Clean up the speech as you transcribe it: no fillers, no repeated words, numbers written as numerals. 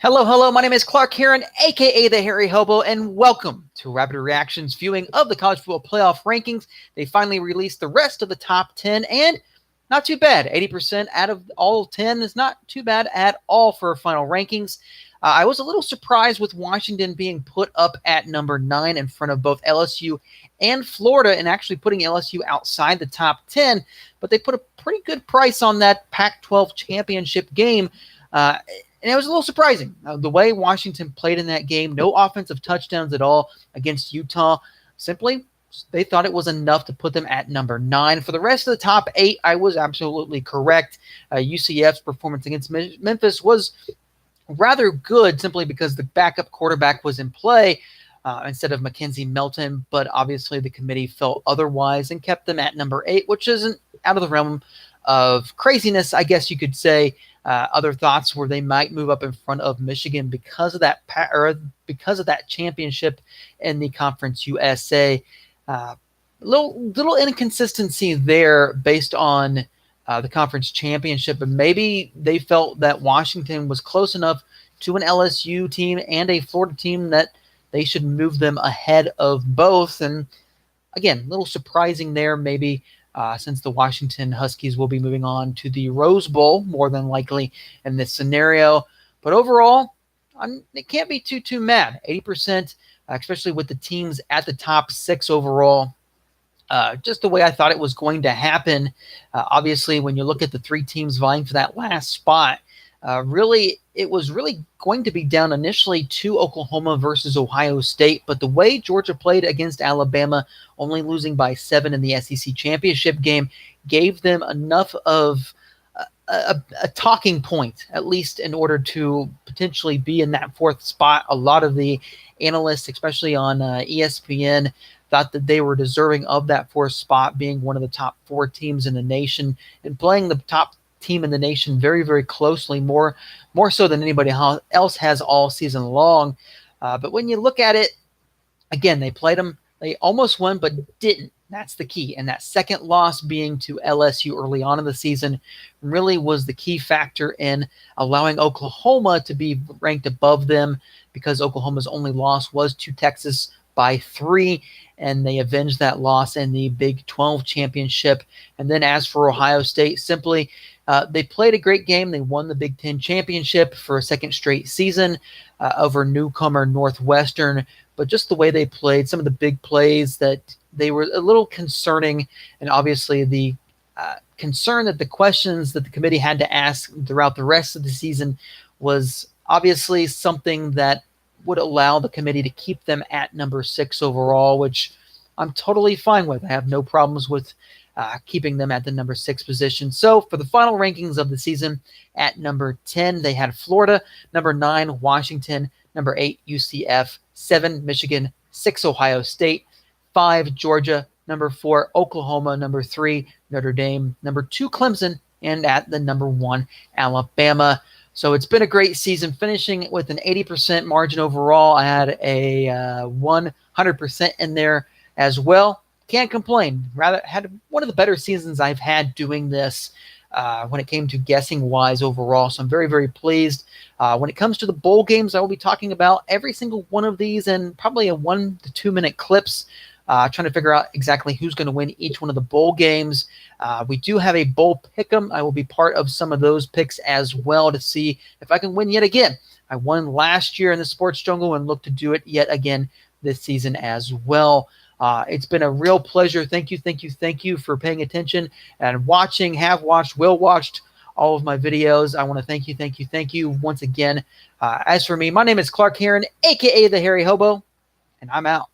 Hello, hello. My name is Clark Heron, aka the Hairy Hobo, and welcome to Rapid Reactions viewing of the college football playoff rankings. They finally released the rest of the top 10, and not too bad. 80% out of all 10 is not too bad at all for final rankings. I was a little surprised with Washington being put up at number 9 in front of both LSU and Florida, and actually putting LSU outside the top 10, but they put a pretty good price on that Pac-12 championship game. And it was a little surprising. The way Washington played in that game, no offensive touchdowns at all against Utah. Simply, they thought it was enough to put them at number 9. For the rest of the top 8, I was absolutely correct. UCF's performance against Memphis was rather good simply because the backup quarterback was in play instead of Mackenzie Melton. But obviously the committee felt otherwise and kept them at number 8, which isn't out of the realm of craziness, I guess you could say. Other thoughts were they might move up in front of Michigan because of that championship in the Conference USA. Little inconsistency there based on the conference championship, and maybe they felt that Washington was close enough to an LSU team and a Florida team that they should move them ahead of both. And again, a little surprising there, maybe. Since the Washington Huskies will be moving on to the Rose Bowl, more than likely in this scenario. But overall, it can't be too mad. 80%, especially with the teams at the top 6 overall. Just the way I thought it was going to happen. Obviously, when you look at the 3 teams vying for that last spot, it was really going to be down initially to Oklahoma versus Ohio State, but the way Georgia played against Alabama, only losing by 7 in the SEC championship game, gave them enough of a talking point, at least in order to potentially be in that 4th spot. A lot of the analysts, especially on ESPN, thought that they were deserving of that 4th spot, being one of the top 4 teams in the nation and playing the top team in the nation very, very closely, more so than anybody else has all season long. But when you look at it, again, they played them. They almost won, but didn't. That's the key. And that second loss being to LSU early on in the season really was the key factor in allowing Oklahoma to be ranked above them, because Oklahoma's only loss was to Texas by 3, and they avenged that loss in the Big 12 championship. And then as for Ohio State, simply they played a great game. They won the Big 10 championship for a second straight season over newcomer Northwestern. But just the way they played, some of the big plays that they were a little concerning, and obviously the concern that the questions that the committee had to ask throughout the rest of the season was obviously something that would allow the committee to keep them at number 6 overall, which I'm totally fine with. I have no problems with keeping them at the number 6 position. So for the final rankings of the season, at number 10, they had Florida, number 9, Washington, number 8, UCF, 7, Michigan, 6, Ohio State, 5, Georgia, number 4, Oklahoma, number 3, Notre Dame, number 2, Clemson, and at the number 1, Alabama. So it's been a great season, finishing with an 80% margin overall. I had a 100% in there as well. Can't complain. Rather, had one of the better seasons I've had doing this when it came to guessing-wise overall. So I'm very, very pleased. When it comes to the bowl games, I will be talking about every single one of these in probably a 1 to 2 minute clips, trying to figure out exactly who's going to win each one of the bowl games. We do have a bowl pick'em. I will be part of some of those picks as well to see if I can win yet again. I won last year in the Sports Jungle and look to do it yet again this season as well. It's been a real pleasure. Thank you for paying attention and watching, will watched all of my videos. I want to thank you once again. As for me, my name is Clark Heron, aka the Hairy Hobo, and I'm out.